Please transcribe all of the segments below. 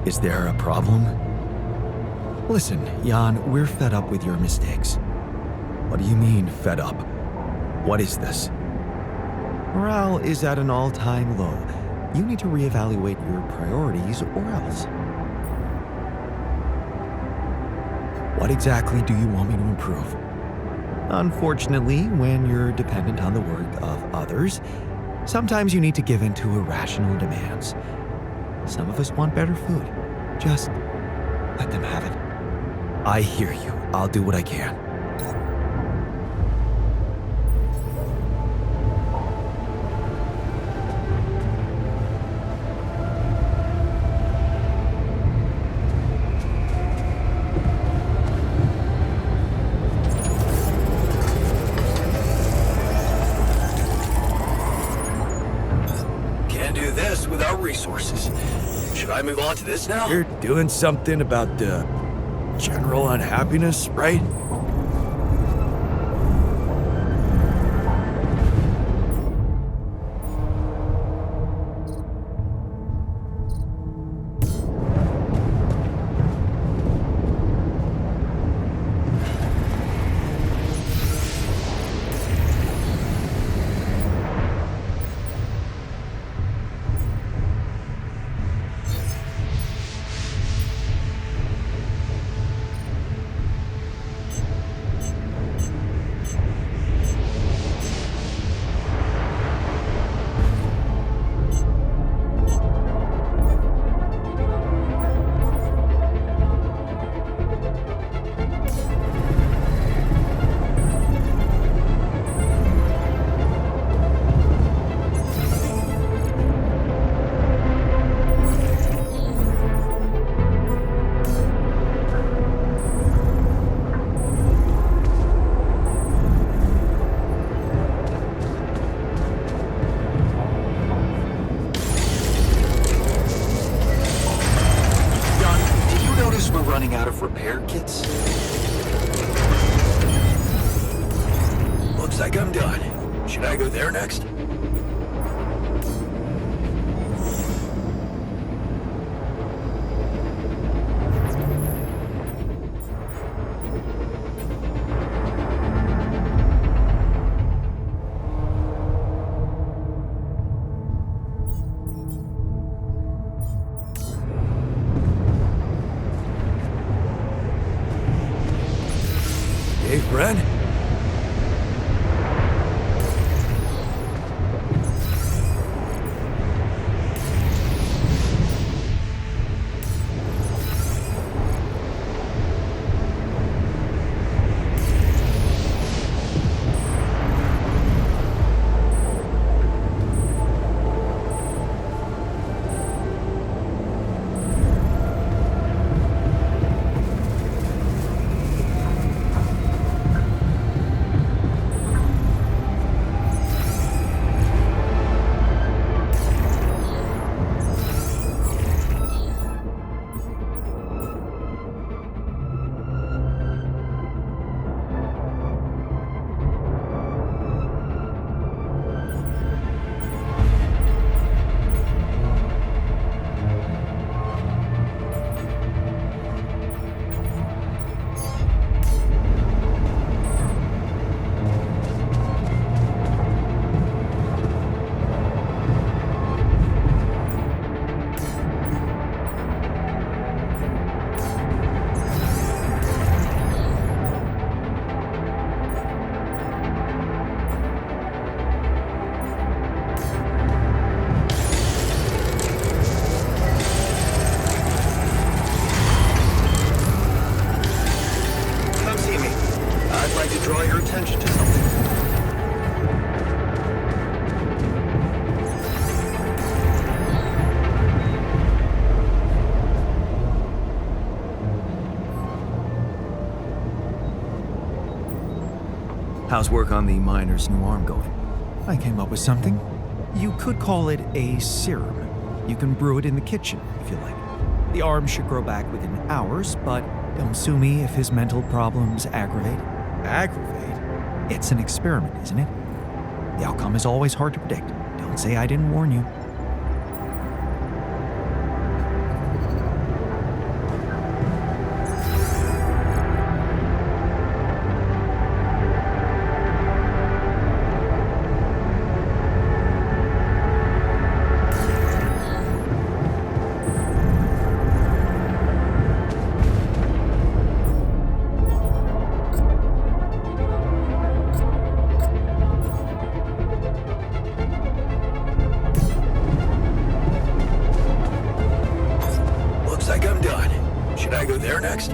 Is there a problem? Listen, Jan, we're fed up with your mistakes. What do you mean, fed up? What is this? Morale is at an all-time low. You need to reevaluate your priorities or else. What exactly do you want me to improve? Unfortunately, when you're dependent on the work of others, sometimes you need to give in to irrational demands. Some of us want better food. Just let them have it. I hear you. I'll do what I can. Can't do this without resources. Should I move on to this now? You're doing something about the general unhappiness, right? Running out of repair kits? Looks like I'm done. Should I go there next? Hey, friend. How's work on the miner's new arm going? I came up with something. You could call it a serum. You can brew it in the kitchen, if you like. The arm should grow back within hours, but don't sue me if his mental problems aggravate. Aggravate? It's an experiment, isn't it? The outcome is always hard to predict. Don't say I didn't warn you. there next?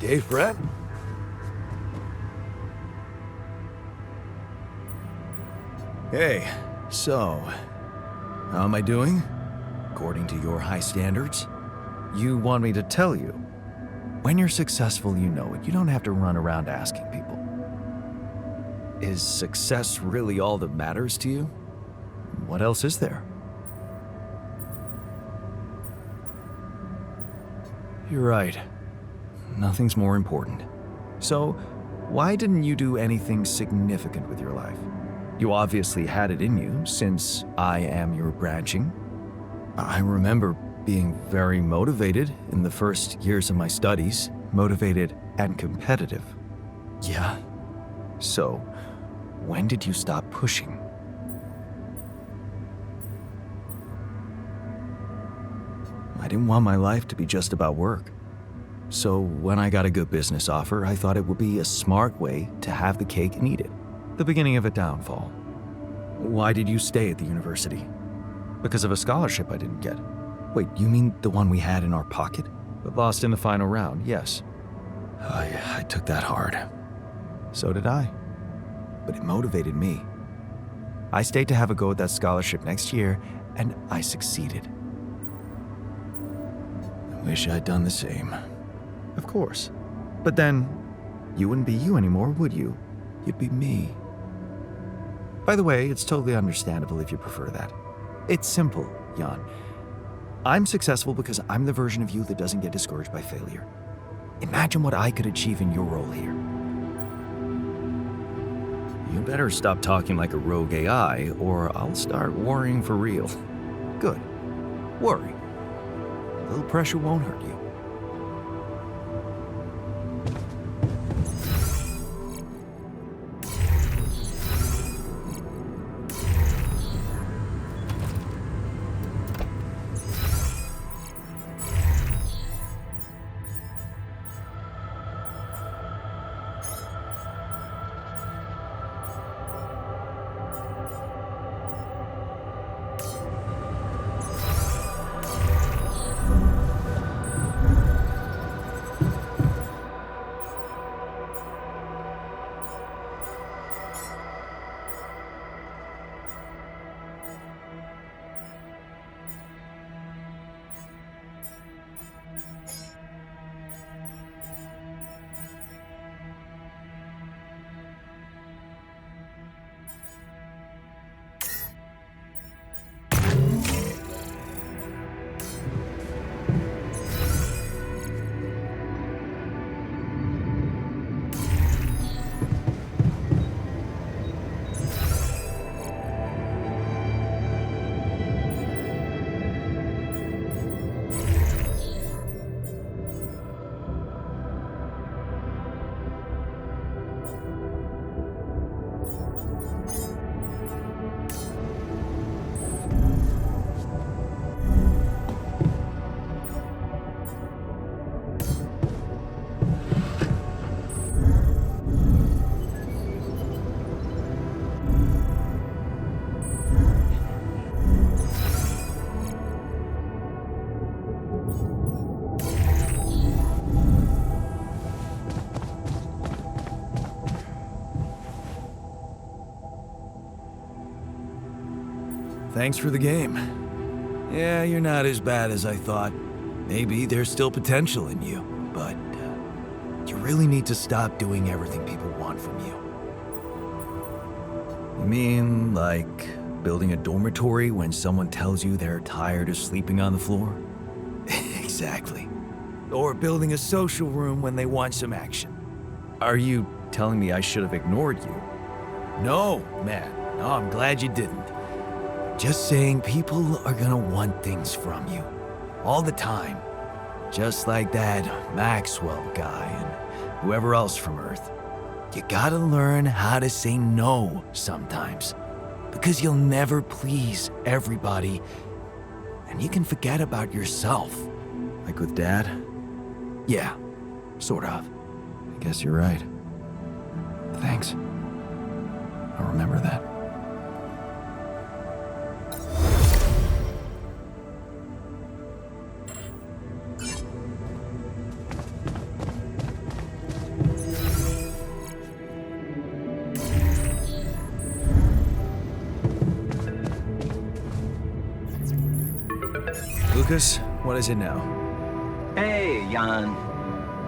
Hey, Fred. Hey, so, how am I doing? According to your high standards? You want me to tell you? When you're successful, you know it. You don't have to run around asking people. Is success really all that matters to you? What else is there? You're right. Nothing's more important. So, why didn't you do anything significant with your life? You obviously had it in you, since I am your branching. I remember being very motivated in the first years of my studies, motivated and competitive. Yeah. So, when did you stop pushing? I didn't want my life to be just about work. So when I got a good business offer, I thought it would be a smart way to have the cake and eat it. The beginning of a downfall. Why did you stay at the university? Because of a scholarship I didn't get. Wait, you mean the one we had in our pocket? But lost in the final round, yes. I took that hard. So did I. But it motivated me. I stayed to have a go at that scholarship next year, and I succeeded. I wish I'd done the same. Of course. But then, you wouldn't be you anymore, would you? You'd be me. By the way, it's totally understandable if you prefer that. It's simple, Jan. I'm successful because I'm the version of you that doesn't get discouraged by failure. Imagine what I could achieve in your role here. You better stop talking like a rogue AI, or I'll start worrying for real. Good. Worry. A little pressure won't hurt you. thanks for the game. Yeah, you're not as bad as I thought. Maybe there's still potential in you, but you really need to stop doing everything people want from you. You mean, like, building a dormitory when someone tells you they're tired of sleeping on the floor? Exactly. Or building a social room when they want some action. Are you telling me I should have ignored you? No, man. No, I'm glad you didn't. Just saying people are gonna want things from you. All the time. Just like that Maxwell guy and whoever else from Earth. You gotta learn how to say no sometimes. Because you'll never please everybody. And you can forget about yourself. Like with Dad? Yeah, sort of. I guess you're right. Thanks. I'll remember that. Lucas, what is it now? Hey, Jan.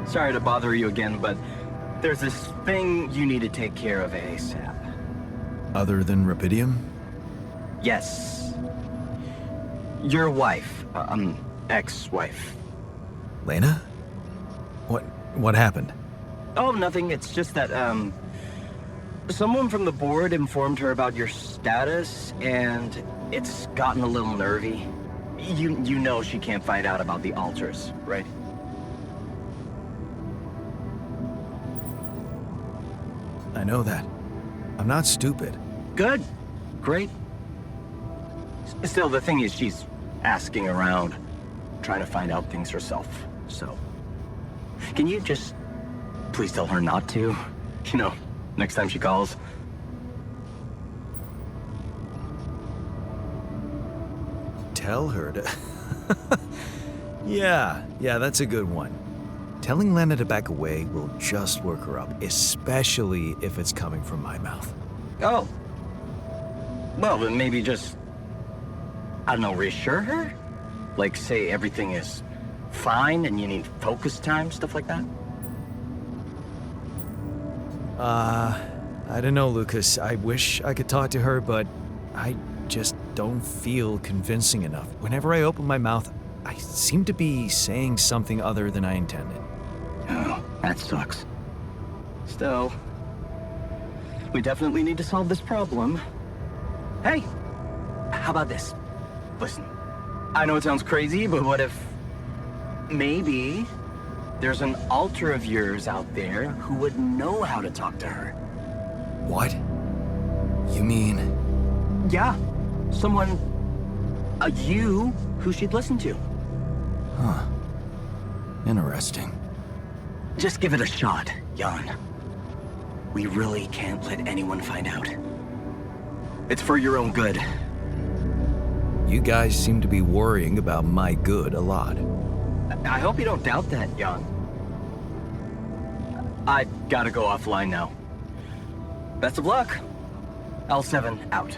Sorry to bother you again, but there's this thing you need to take care of ASAP. Other than Rapidium? Yes. Your wife, ex-wife. Lena? What happened? Oh, nothing. It's just that, someone from the board informed her about your status, and it's gotten a little nervy. You know she can't find out about the altars, right? I know that. I'm not stupid. Good. Great. Still, the thing is, she's asking around, trying to find out things herself, so... Can you just please tell her not to? You know, next time she calls. Tell her to... Yeah, that's a good one. Telling Lena to back away will just work her up, especially if it's coming from my mouth. Oh. Well, then maybe just, I don't know, reassure her? Like, say everything is fine and you need focus time, stuff like that? I don't know, Lucas. I wish I could talk to her, but I just don't feel convincing enough. Whenever I open my mouth, I seem to be saying something other than I intended. Oh, that sucks. Still, we definitely need to solve this problem. Hey, how about this? Listen, I know it sounds crazy, but what if maybe there's an alter of yours out there who would know how to talk to her? What? You mean... Yeah, someone, you, who she'd listen to. Huh. Interesting. Just give it a shot, Jan. We really can't let anyone find out. It's for your own good. You guys seem to be worrying about my good a lot. I hope you don't doubt that, Jan. I gotta go offline now. Best of luck. L7 out.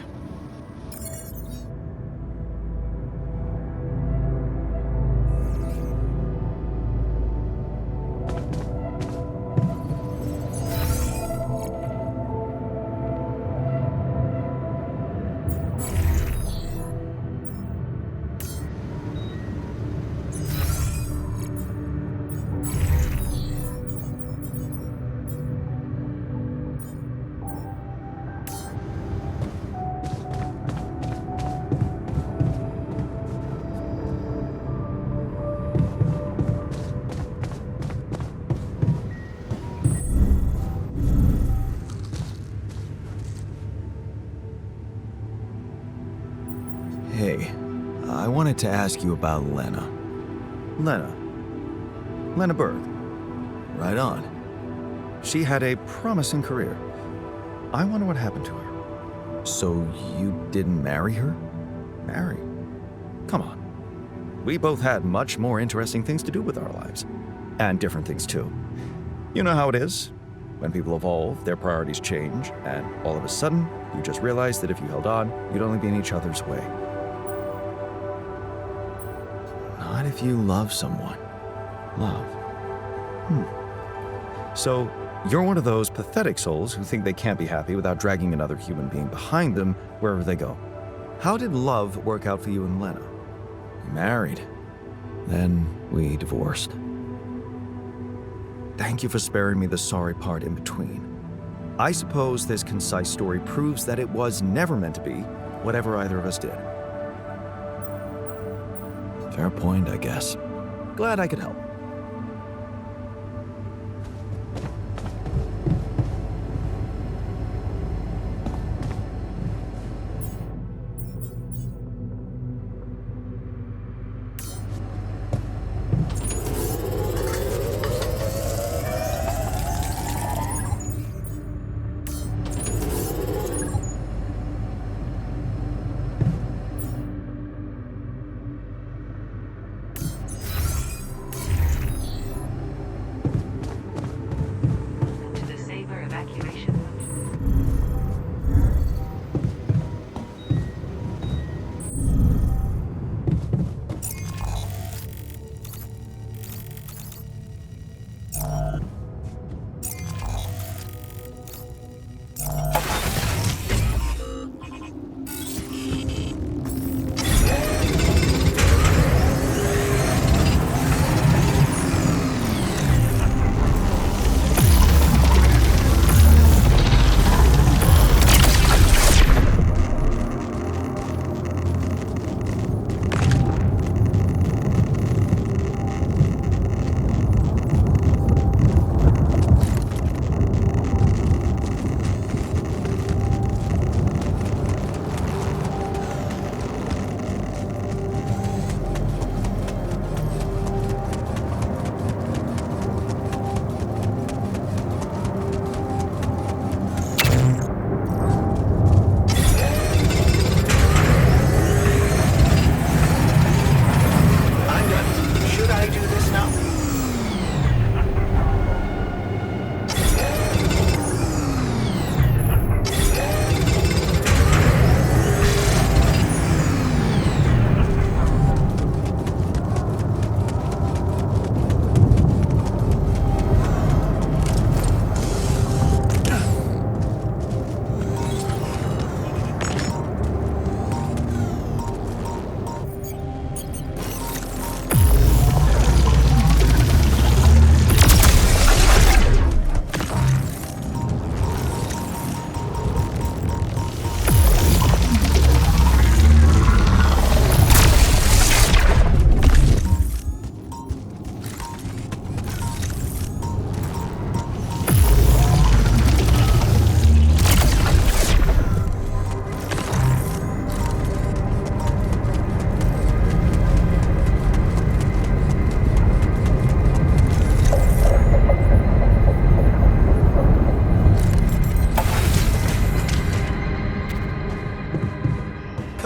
Hey, I wanted to ask you about Lena. Lena Berg. Right on. She had a promising career. I wonder what happened to her. So you didn't marry her? Marry? Come on. We both had much more interesting things to do with our lives. And different things too. You know how it is. When people evolve, their priorities change, and all of a sudden, you just realize that if you held on, you'd only be in each other's way. Not if you love someone. Love. So, you're one of those pathetic souls who think they can't be happy without dragging another human being behind them wherever they go. How did love work out for you and Lena? We married. Then we divorced. Thank you for sparing me the sorry part in between. I suppose this concise story proves that it was never meant to be whatever either of us did. Fair point, I guess. Glad I could help.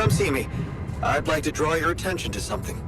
Come see me. I'd like to draw your attention to something.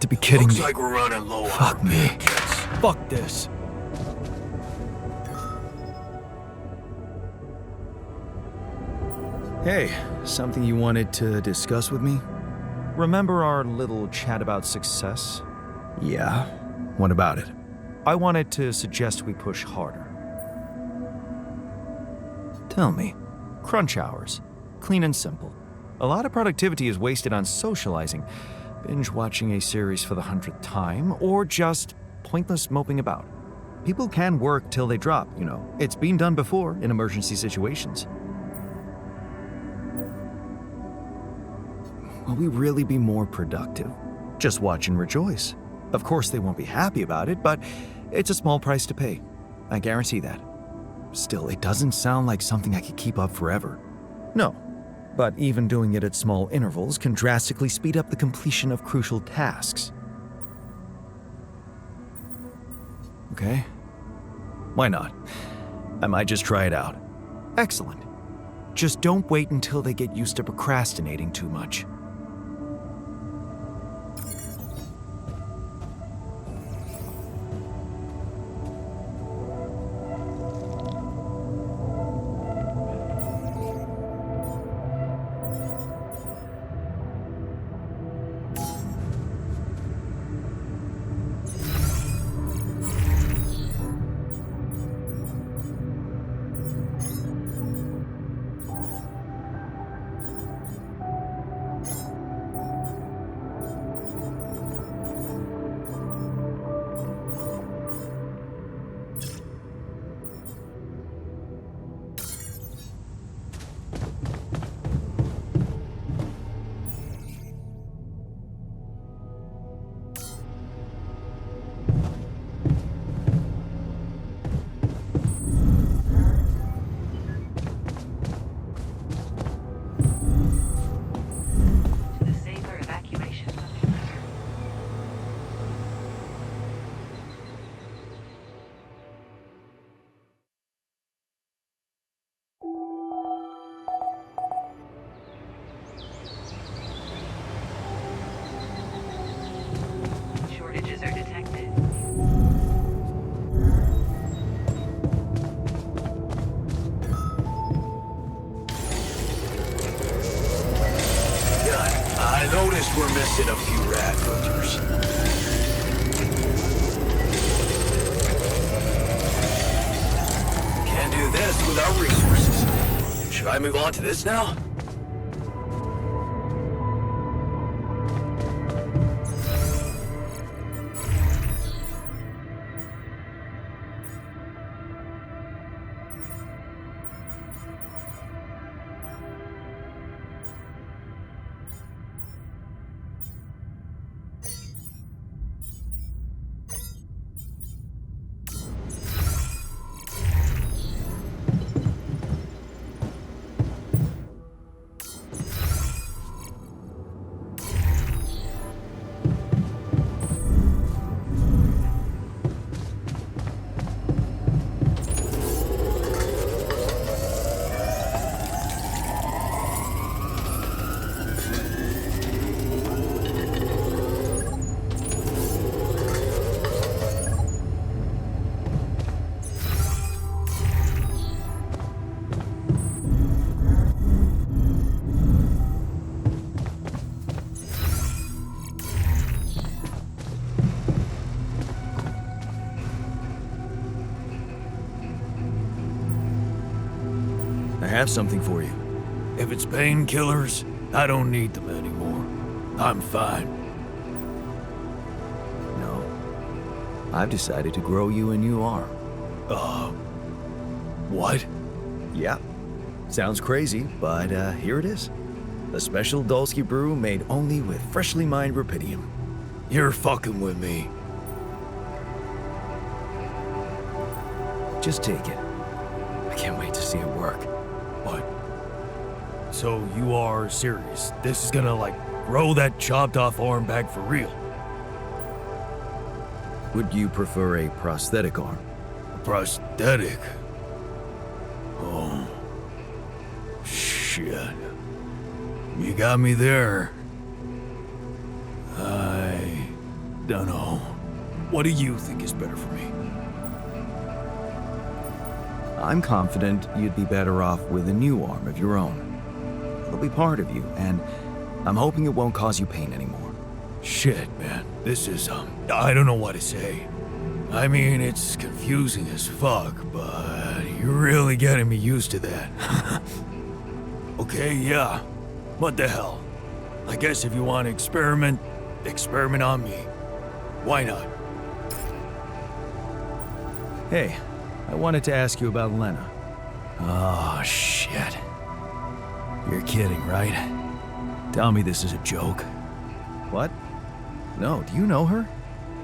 got to be kidding Looks me. like we're running low. Fuck me. Fuck this. Hey, something you wanted to discuss with me? Remember our little chat about success? Yeah. What about it? I wanted to suggest we push harder. Tell me. Crunch hours. Clean and simple. A lot of productivity is wasted on socializing, binge watching a series for the 100th time, or just pointless moping about. People can work till they drop, you know. It's been done before in emergency situations. Will we really be more productive? Just watch and rejoice. Of course, they won't be happy about it, but it's a small price to pay. I guarantee that. Still, it doesn't sound like something I could keep up forever. No, but even doing it at small intervals can drastically speed up the completion of crucial tasks. Okay? Why not? I might just try it out. Excellent. Just don't wait until they get used to procrastinating too much. Shortages are detected. I noticed we're missing a few rat filters. Can't do this without resources. Should I move on to this now? I have something for you. If it's painkillers, I don't need them anymore. I'm fine. No. I've decided to grow you a new arm. What? Yeah. Sounds crazy, but here it is. A special Dulski brew made only with freshly mined rupidium. You're fucking with me. Just take it. I can't wait to see it work. What? So you are serious? This is gonna, like, grow that chopped off arm back for real? Would you prefer a prosthetic arm? Prosthetic? Oh. Shit. You got me there. Dunno. What do you think is better for me? I'm confident you'd be better off with a new arm of your own. It'll be part of you, and I'm hoping it won't cause you pain anymore. Shit, man. This is, I don't know what to say. I mean, it's confusing as fuck, but you're really getting me used to that. Okay, yeah. What the hell? I guess if you want to experiment on me. Why not? Hey, I wanted to ask you about Lena. Oh, shit. You're kidding, right? Tell me this is a joke. What? No, do you know her?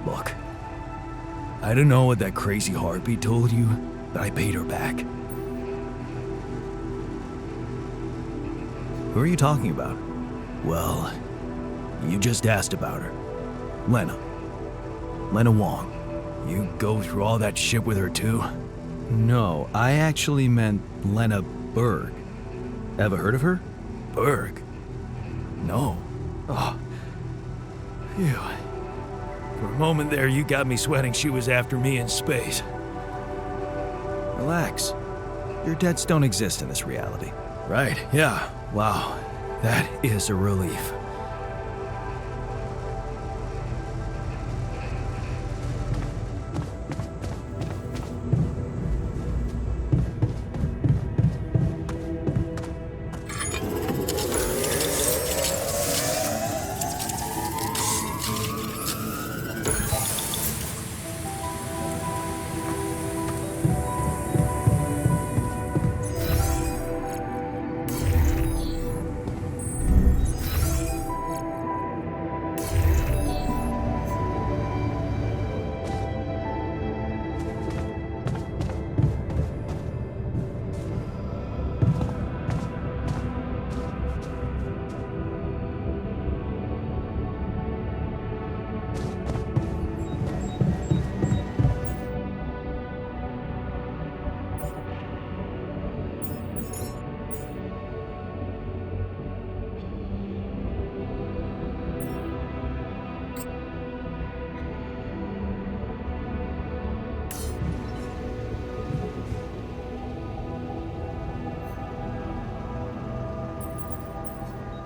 Look, I don't know what that crazy heartbeat told you, but I paid her back. Who are you talking about? Well, you just asked about her. Lena. Lena Wong. You go through all that shit with her too? No, I actually meant Lena Berg. Ever heard of her? Berg? No. Oh. Phew. For a moment there, you got me sweating she was after me in space. Relax. Your debts don't exist in this reality. Right, yeah. Wow. That is a relief.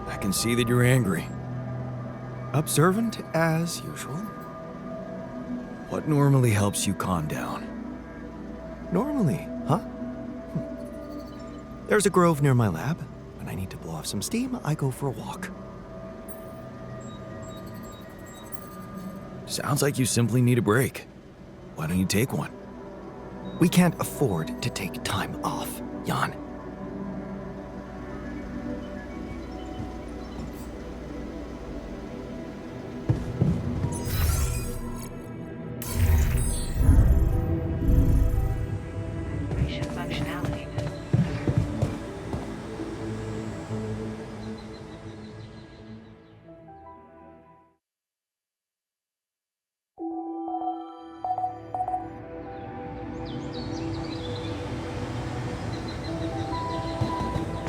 I can see that you're angry. Observant as usual. What normally helps you calm down? Normally, huh? There's a grove near my lab. When I need to blow off some steam, I go for a walk. Sounds like you simply need a break. Why don't you take one? We can't afford to take time off, Jan. Functionality.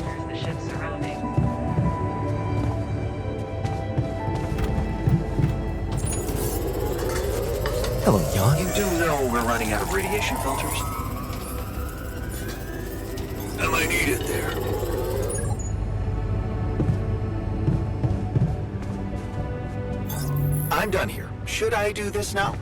There's the ship's surroundings. Hello, Jan. You do know we're running out of radiation filters? I might need it there. I'm done here. Should I do this now?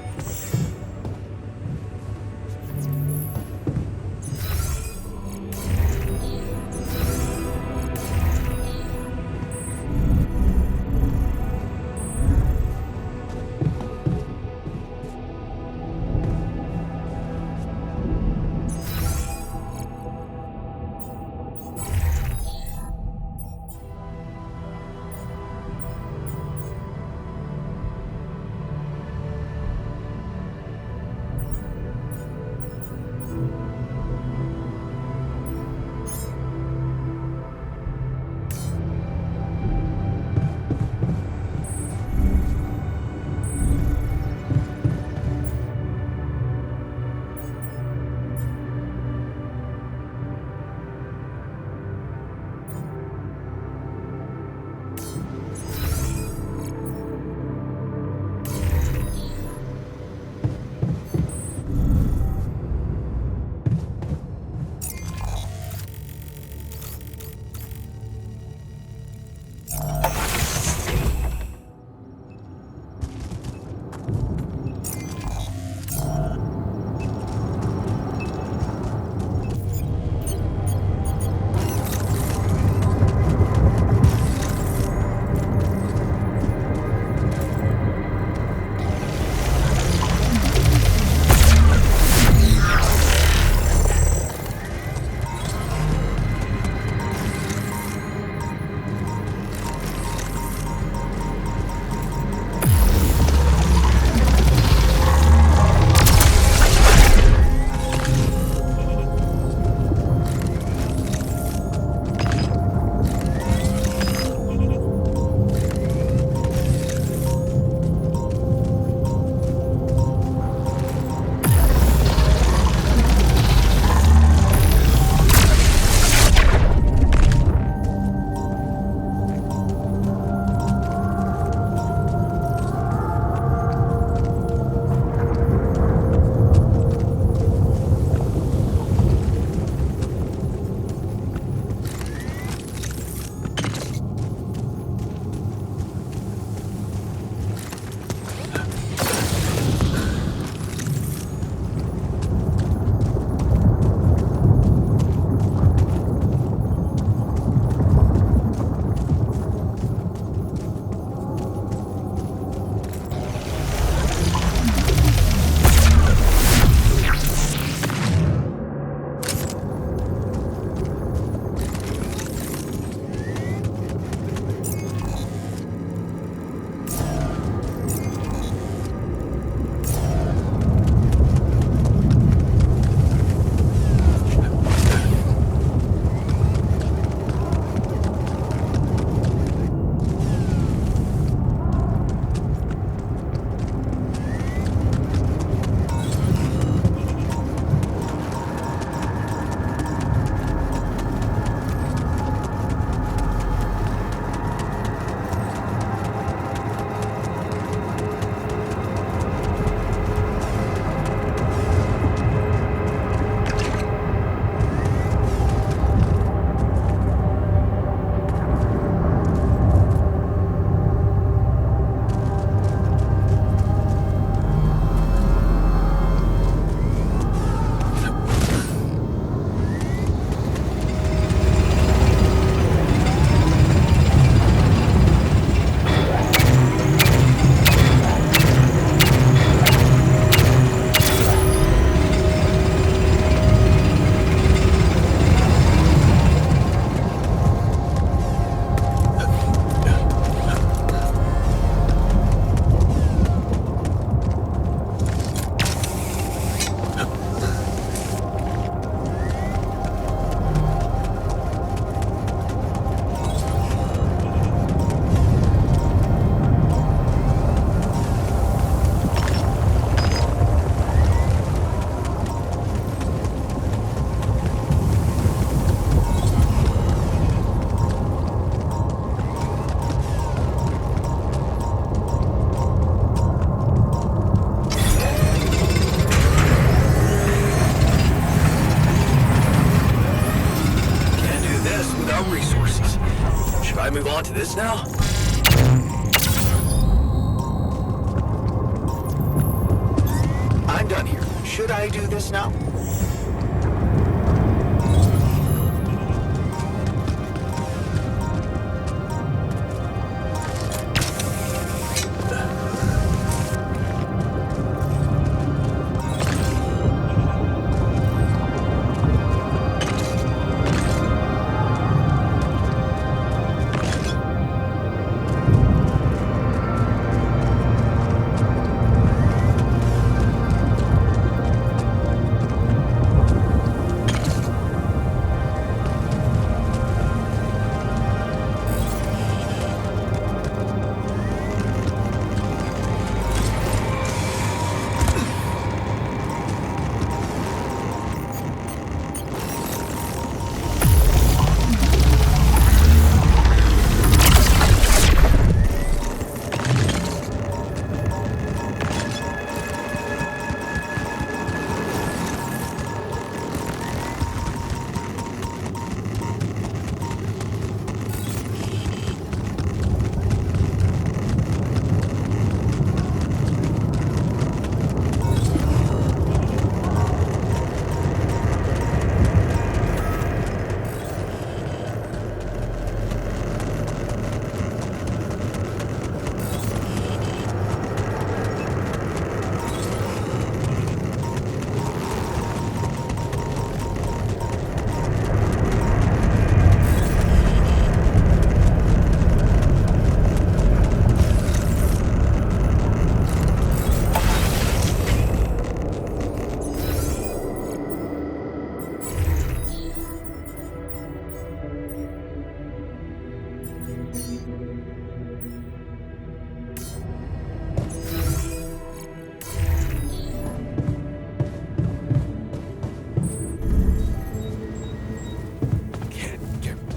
on to this now? I'm done here. Should I do this now?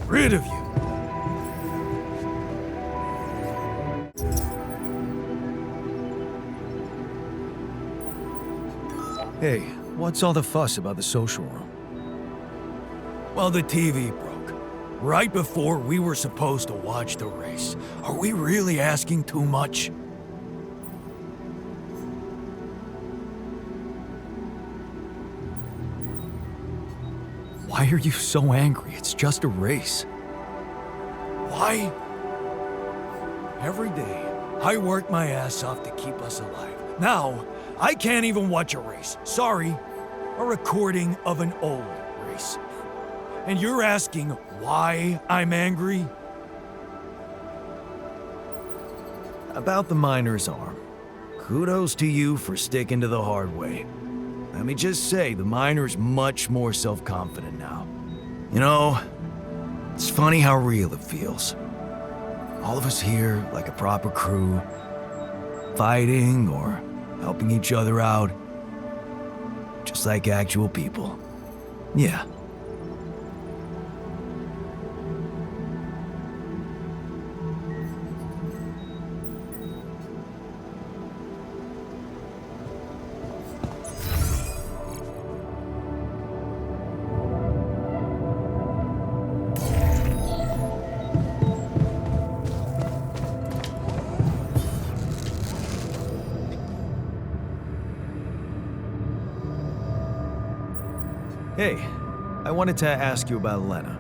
Rid of you. Hey, what's all the fuss about the social room? Well, the TV broke. Right before we were supposed to watch the race. Are we really asking too much? Why are you so angry? It's just a race. Why? Every day, I work my ass off to keep us alive. Now, I can't even watch a race. Sorry. A recording of an old race. And you're asking why I'm angry? About the miner's arm. Kudos to you for sticking to the hard way. Let me just say, the miner's much more self-confident now. You know, it's funny how real it feels. All of us here, like a proper crew, fighting or helping each other out. Just like actual people. Yeah. Hey, I wanted to ask you about Lena.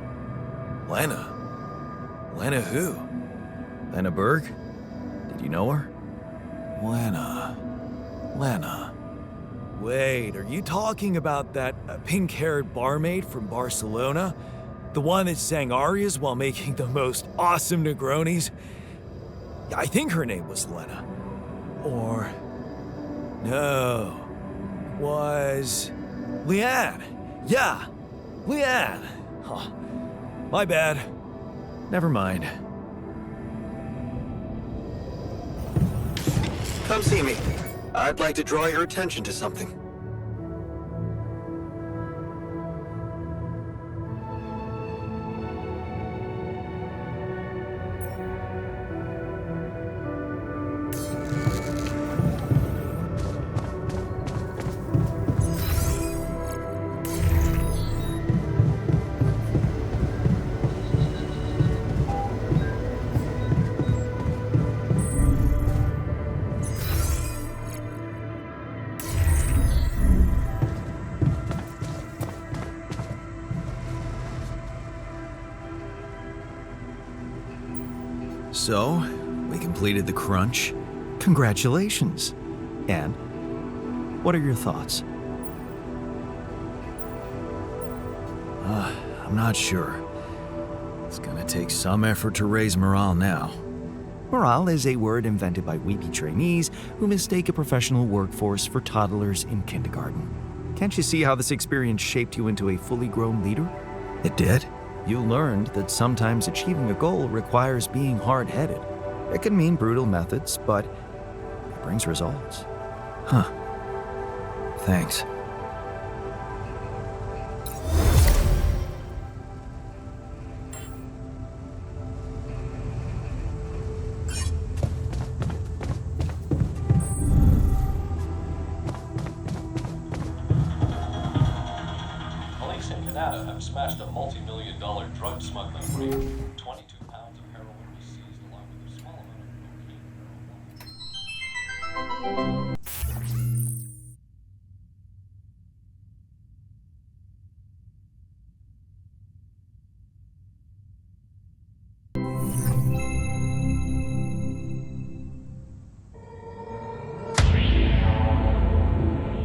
Lena? Lena who? Lena Berg? Did you know her? Lena. Wait, are you talking about that pink-haired barmaid from Barcelona? The one that sang arias while making the most awesome Negronis? I think her name was Lena. Or... no. Was... Leanne. Yeah, Leanne. Huh. My bad. Never mind. Come see me. I'd like to draw your attention to something. So, we completed the crunch. Congratulations. And what are your thoughts? I'm not sure. It's gonna take some effort to raise morale now. Morale is a word invented by weepy trainees who mistake a professional workforce for toddlers in kindergarten. Can't you see how this experience shaped you into a fully grown leader? It did? You learned that sometimes achieving a goal requires being hard-headed. It can mean brutal methods, but it brings results. Huh. Thanks. Police in Canada have smashed a multi-million-dollar drug smuggling ring. 22 pounds of heroin was seized along with a small amount of cocaine and marijuana.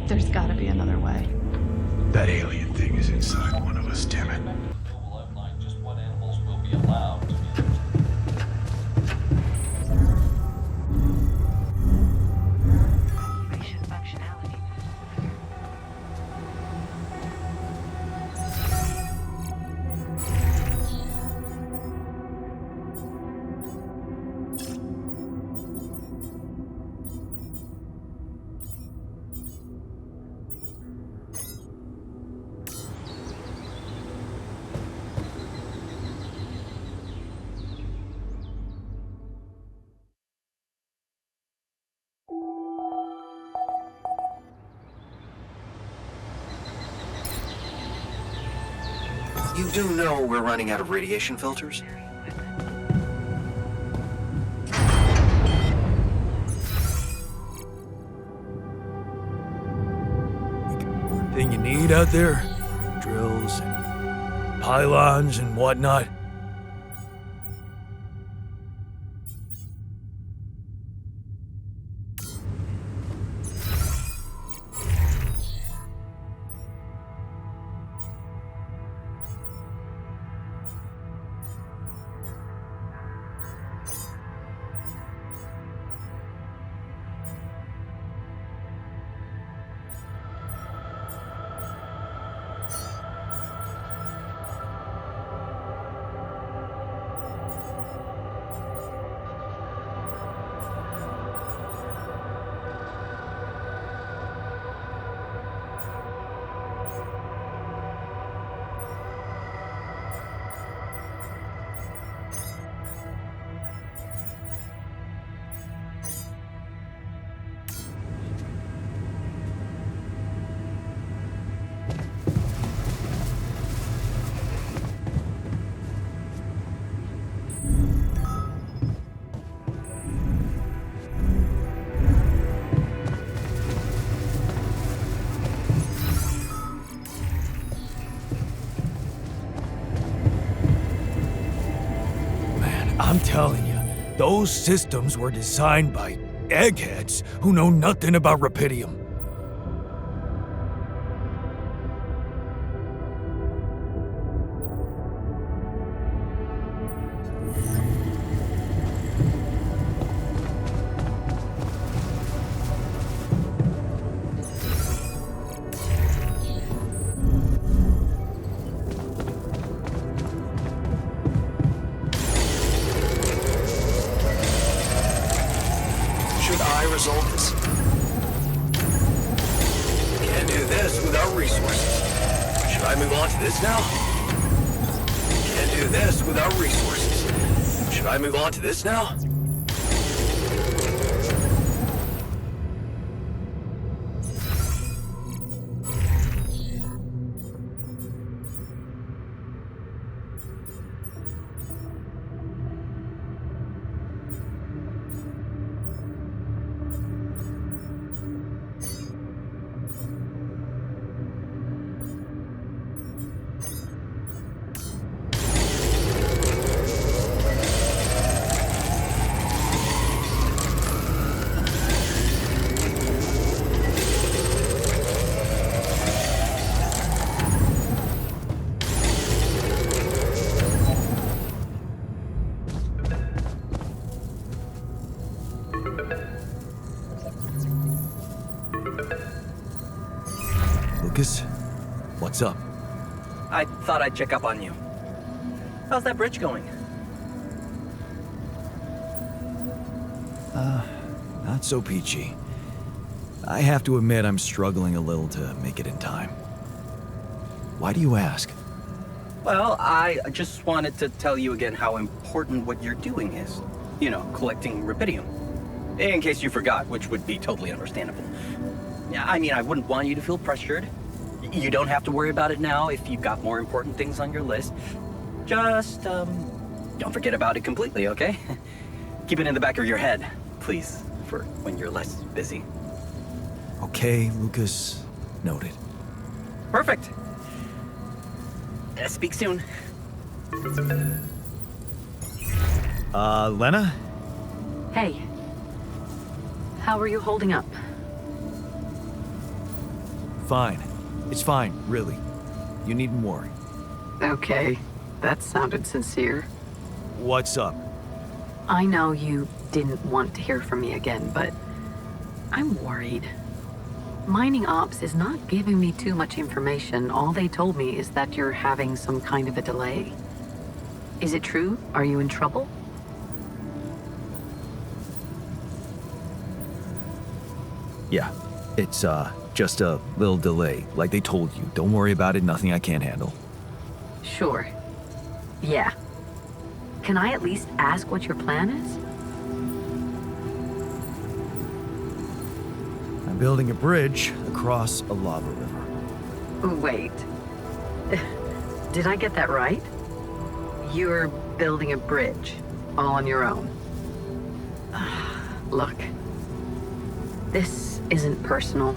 There's gotta be another way. That alien thing is inside one of us, damn it. The bill will outline just what animals will be allowed to be Operation functionality. You do know we're running out of radiation filters? Thing you need out there? Drills and pylons and whatnot? I'm telling you, those systems were designed by eggheads who know nothing about Rapidium. Should I resolve this? Can't do this without resources. Should I move on to this now? Can't do this without resources. Should I move on to this now? Lucas. What's up? I thought I'd check up on you. How's that bridge going? Not so peachy. I have to admit I'm struggling a little to make it in time. Why do you ask? Well, I just wanted to tell you again how important what you're doing is. You know, collecting rubidium. In case you forgot, which would be totally understandable. Yeah, I mean, I wouldn't want you to feel pressured. You don't have to worry about it now if you've got more important things on your list. Just, don't forget about it completely, okay? Keep it in the back of your head, please, for when you're less busy. Okay, Lucas. Noted. Perfect. Speak soon. Lena? Hey. How are you holding up? Fine. It's fine, really. You needn't worry. Okay. That sounded sincere. What's up? I know you didn't want to hear from me again, but I'm worried. Mining Ops is not giving me too much information. All they told me is that you're having some kind of a delay. Is it true? Are you in trouble? Yeah. It's, just a little delay. Like they told you. Don't worry about it. Nothing I can't handle. Sure. Yeah. Can I at least ask what your plan is? I'm building a bridge across a lava river. Wait. Did I get that right? You're building a bridge, all on your own. Look. This isn't personal.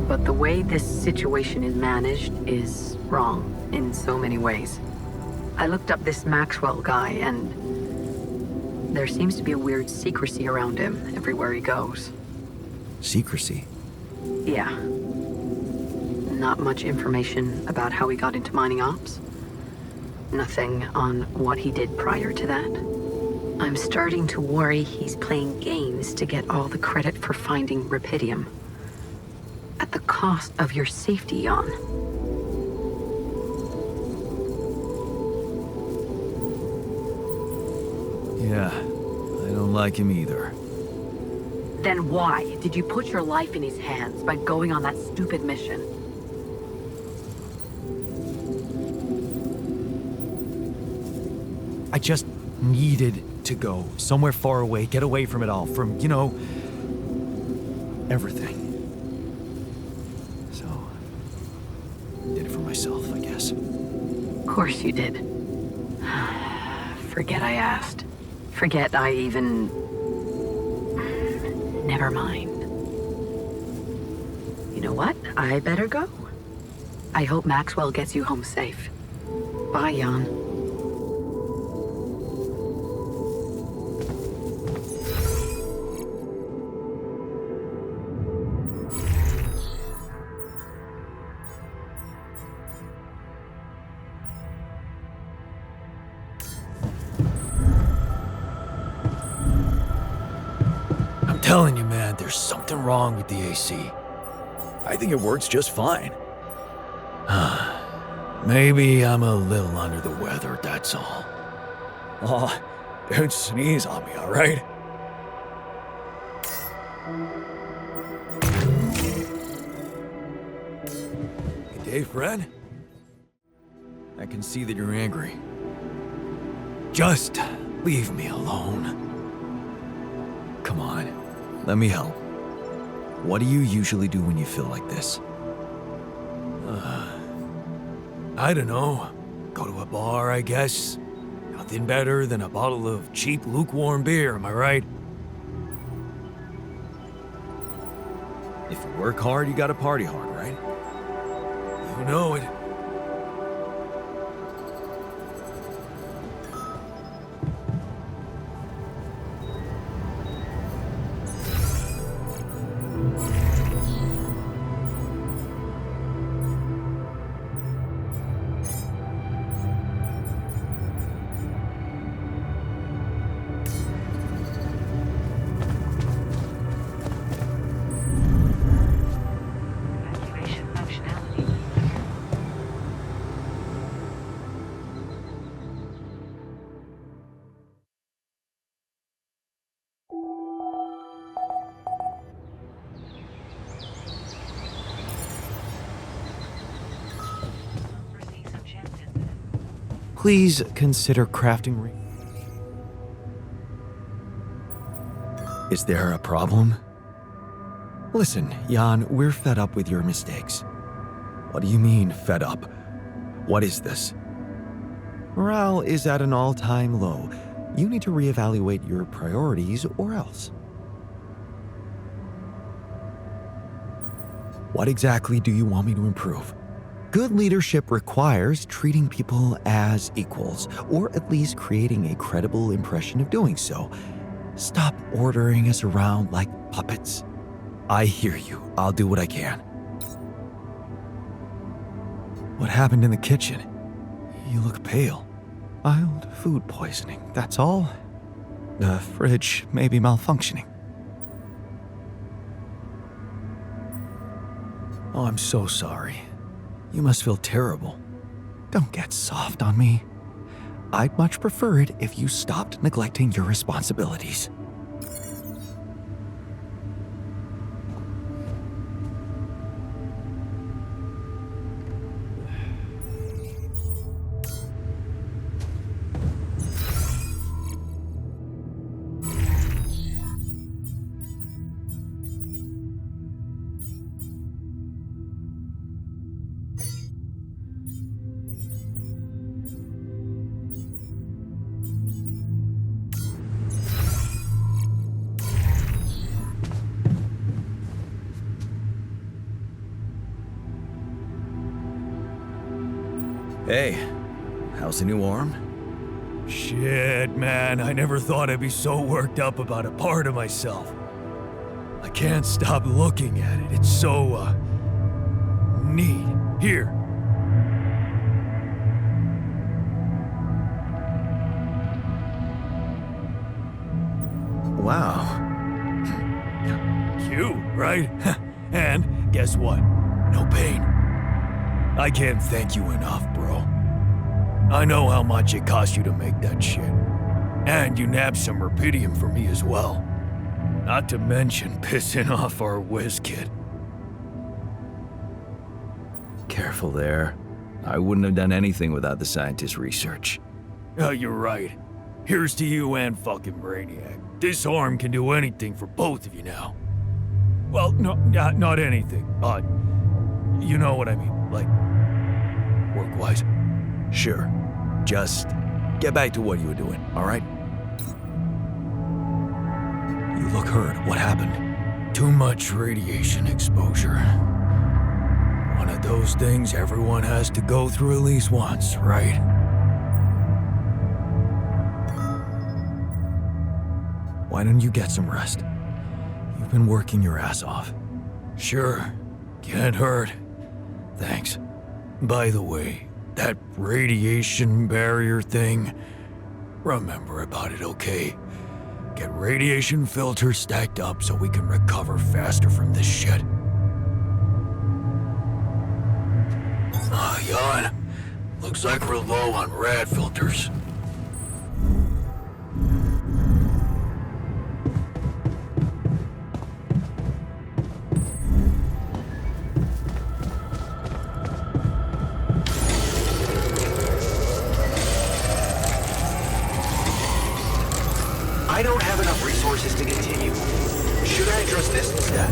But the way this situation is managed is wrong in so many ways. I looked up this Maxwell guy, and there seems to be a weird secrecy around him everywhere he goes. Secrecy? Yeah. Not much information about how he got into mining ops. Nothing on what he did prior to that. I'm starting to worry he's playing games to get all the credit for finding rubidium. At the cost of your safety, Jan. Yeah, I don't like him either. Then why did you put your life in his hands by going on that stupid mission? I just needed to go somewhere far away, get away from it all, from, you know, everything. So, did it for myself, I guess. Of course you did. Forget I asked. Forget I even... Never mind. You know what? I better go. I hope Maxwell gets you home safe. Bye, Jan. I'm telling you, man, there's something wrong with the AC. I think it works just fine. Maybe I'm a little under the weather, that's all. Oh, don't sneeze on me, all right? Good day, friend. I can see that you're angry. Just leave me alone. Come on, let me help. What do you usually do when you feel like this? I don't know. Go to a bar, I guess. Nothing better than a bottle of cheap, lukewarm beer, am I right? If you work hard, you gotta party hard, right? You know it. Please consider crafting Is there a problem? Listen, Jan, we're fed up with your mistakes. What do you mean, fed up? What is this? Morale is at an all-time low. You need to reevaluate your priorities or else. What exactly do you want me to improve? Good leadership requires treating people as equals, or at least creating a credible impression of doing so. Stop ordering us around like puppets. I hear you. I'll do what I can. What happened in the kitchen? You look pale. Mild food poisoning, that's all. The fridge may be malfunctioning. Oh, I'm so sorry. You must feel terrible. Don't get soft on me. I'd much prefer it if you stopped neglecting your responsibilities. Hey, how's the new arm? Shit, man, I never thought I'd be so worked up about a part of myself. I can't stop looking at it. It's so, neat. Here. Wow. Cute, right? And guess what? No pain. I can't thank you enough, bro. I know how much it cost you to make that shit. And you nabbed some rubidium for me as well. Not to mention pissing off our whiz kid. Careful there. I wouldn't have done anything without the scientist's research. You're right. Here's to you and fucking Brainiac. This arm can do anything for both of you now. Well, no, not anything. You know what I mean, like, work-wise. Sure. Just get back to what you were doing, all right? You look hurt. What happened? Too much radiation exposure. One of those things everyone has to go through at least once, right? Why don't you get some rest? You've been working your ass off. Sure. Can't hurt. Thanks. By the way, that radiation barrier thing, remember about it, okay? Get radiation filters stacked up so we can recover faster from this shit. Jan, looks like we're low on rad filters. I don't have enough resources to continue. Should I address this instead?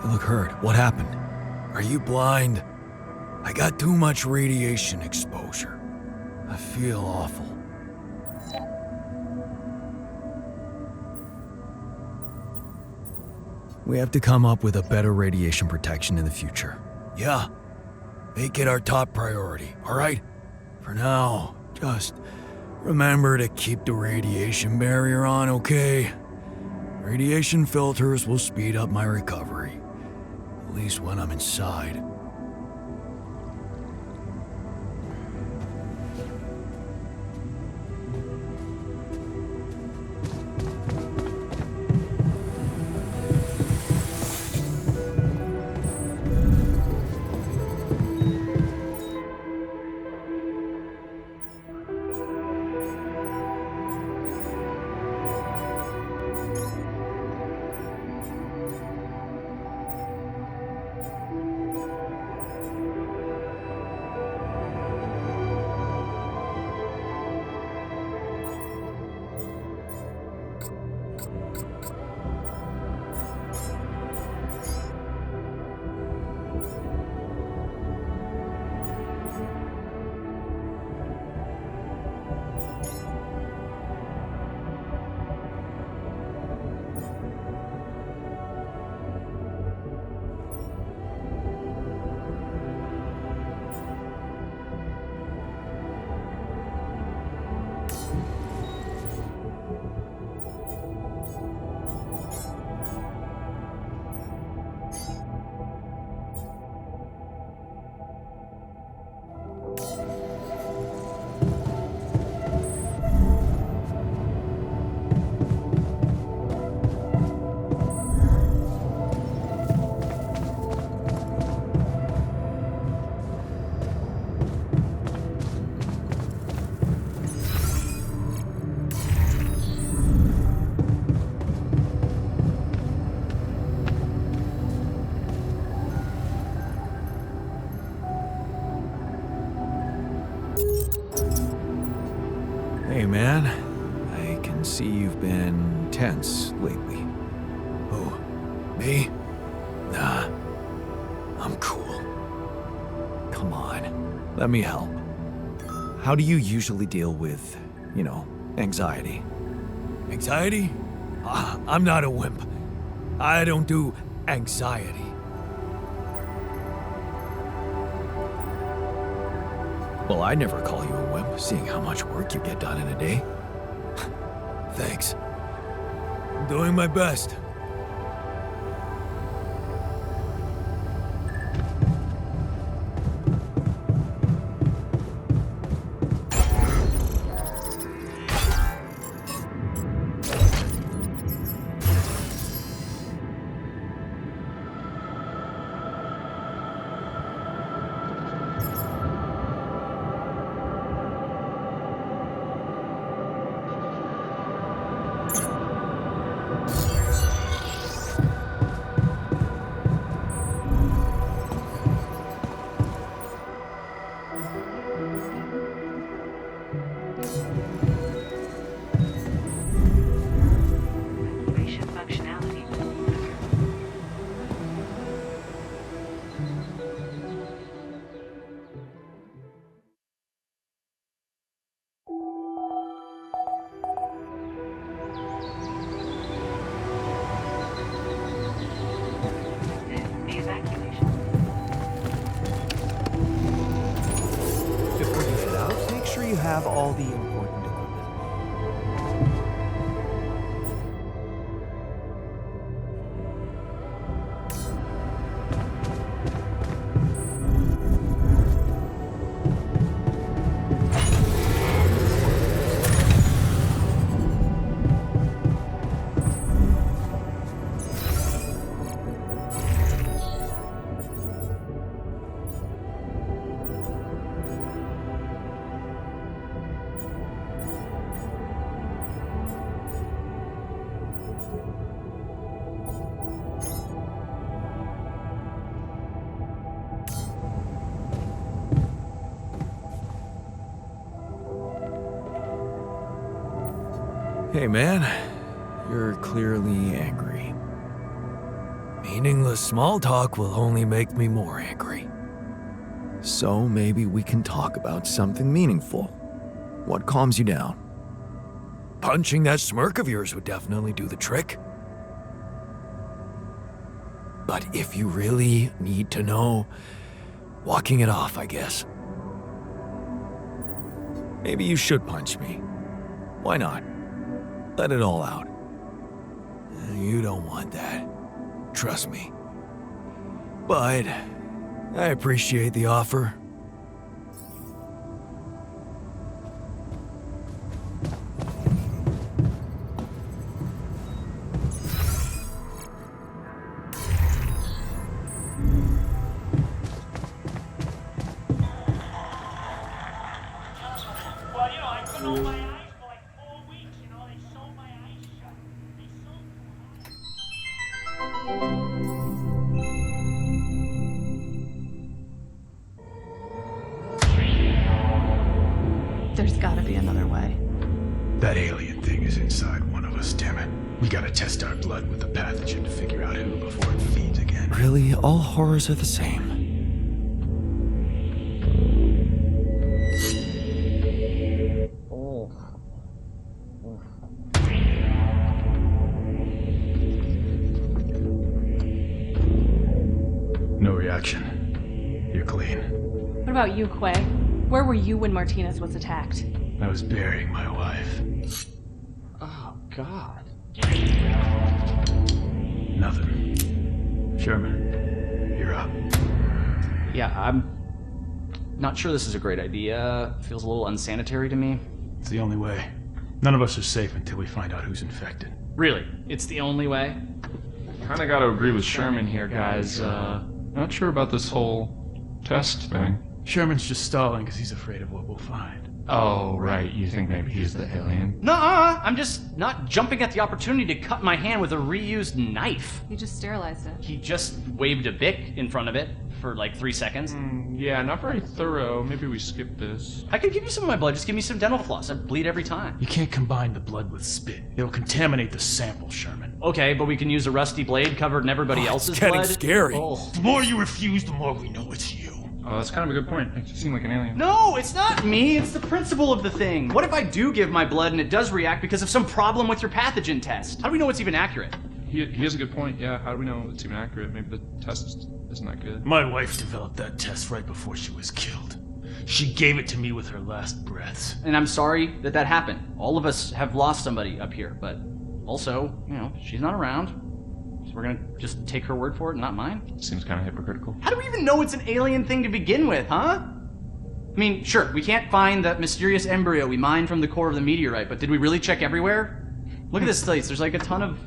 You look hurt. What happened? Are you blind? I got too much radiation exposure. I feel awful. We have to come up with a better radiation protection in the future. Yeah. Make it our top priority, alright? For now, just remember to keep the radiation barrier on, okay? Radiation filters will speed up my recovery. At least when I'm inside. Hey man, I can see you've been tense lately. Who? Me? Nah. I'm cool. Come on, let me help. How do you usually deal with, anxiety? Anxiety? I'm not a wimp. I don't do anxiety. Well, I never call you a wimp, seeing how much work you get done in a day. Thanks. I'm doing my best. Filtration functionality. The evacuation. Before you head out, make sure you have all the important equipment. Hey man, you're clearly angry. Meaningless small talk will only make me more angry. So maybe we can talk about something meaningful. What calms you down? Punching that smirk of yours would definitely do the trick. But if you really need to know, walking it off, I guess. Maybe you should punch me. Why not? Let it all out. You don't want that. Trust me. But I appreciate the offer. There's gotta be another way. That alien thing is inside one of us, damn it. We gotta test our blood with the pathogen to figure out who before it feeds again. Really, all horrors are the same. No reaction. You're clean. What about you, Quay? Where were you when Martinez was attacked? I was burying my wife. Oh, God. Nothing. Sherman, you're up. Yeah, I'm not sure this is a great idea. Feels a little unsanitary to me. It's the only way. None of us are safe until we find out who's infected. Really? It's the only way? Kinda gotta agree with Sherman here, guys. Not sure about this whole test thing. Sherman's just stalling because he's afraid of what we'll find. Oh, right. You think maybe he's the alien? Nuh-uh! I'm just not jumping at the opportunity to cut my hand with a reused knife. You just sterilized it. He just waved a bic in front of it for like 3 seconds. Yeah, not very thorough. Maybe we skip this. I could give you some of my blood. Just give me some dental floss. I bleed every time. You can't combine the blood with spit. It'll contaminate the sample, Sherman. Okay, but we can use a rusty blade covered in everybody else's It's getting blood. scary. Oh. The more you refuse, the more we know it's you. Oh, that's kind of a good point. Makes you seem like an alien. No, it's not me. It's the principle of the thing. What if I do give my blood and it does react because of some problem with your pathogen test? How do we know it's even accurate? He has a good point. Yeah, how do we know it's even accurate? Maybe the test isn't that good. My wife developed that test right before she was killed. She gave it to me with her last breaths. And I'm sorry that that happened. All of us have lost somebody up here, but also, you know, she's not around. So we're gonna just take her word for it and not mine? Seems kind of hypocritical. How do we even know it's an alien thing to begin with, huh? I mean, sure, we can't find that mysterious embryo we mined from the core of the meteorite, but did we really check everywhere? Look at this place. There's like a ton of,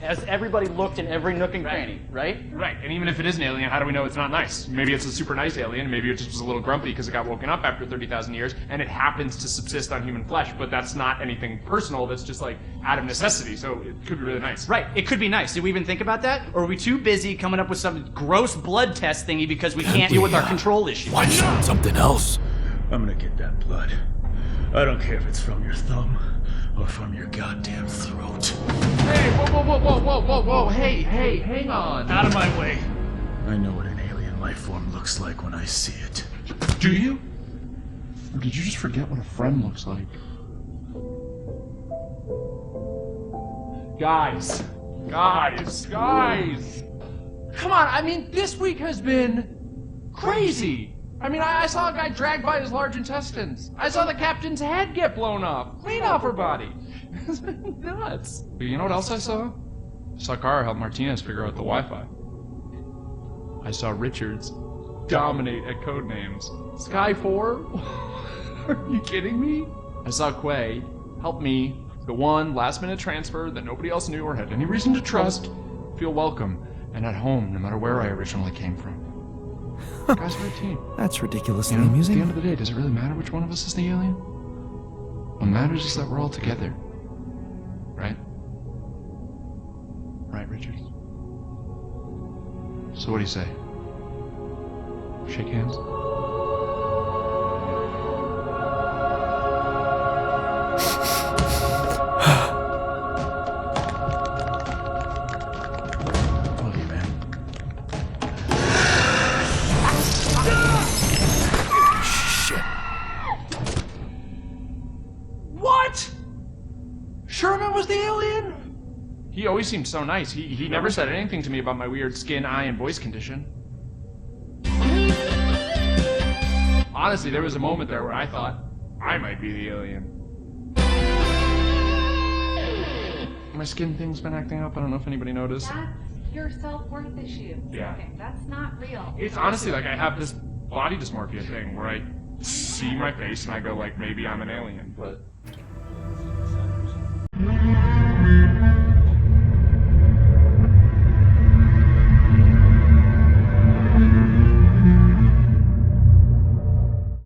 as everybody looked in every nook and cranny, right? Right, and even if it is an alien, how do we know it's not nice? Maybe it's a super nice alien, maybe it just was a little grumpy because it got woken up after 30,000 years, and it happens to subsist on human flesh, but that's not anything personal, that's just like out of necessity, so it could be really nice. Right, it could be nice. Did we even think about that? Or are we too busy coming up with some gross blood test thingy because we can't deal with our control issues? Watch something else. I'm gonna get that blood. I don't care if it's from your thumb or from your goddamn throat. Hey, whoa, hey, hang on. Out of my way. I know what an alien life form looks like when I see it. Do you? Or did you just forget what a friend looks like? Guys! Come on, I mean, this week has been crazy! I mean, I saw a guy dragged by his large intestines. I saw the captain's head get blown off, clean off her body. It's been nuts. But you know what else I saw? I saw Kara help Martinez figure out the Wi-Fi. I saw Richards dominate at codenames. Sky 4? Are you kidding me? I saw Quay help me, the one last-minute transfer that nobody else knew or had any reason to trust, feel welcome and at home no matter where I originally came from. Guys, we're a team. That's ridiculously You know, amusing. At the end of the day, does it really matter which one of us is the alien? What matters is that we're all together. Right? Right, Richards? So what do you say? Shake hands? Love you, man. he always seemed so nice. He never said anything to me about my weird skin, eye, and voice condition. Honestly, there was a moment there where I thought I might be the alien. My skin thing's been acting up. I don't know if anybody noticed. That's your self-worth issue. Yeah. Okay, that's not real. It's honestly like I have this body dysmorphia thing where I see my face and I go like, maybe I'm an alien, but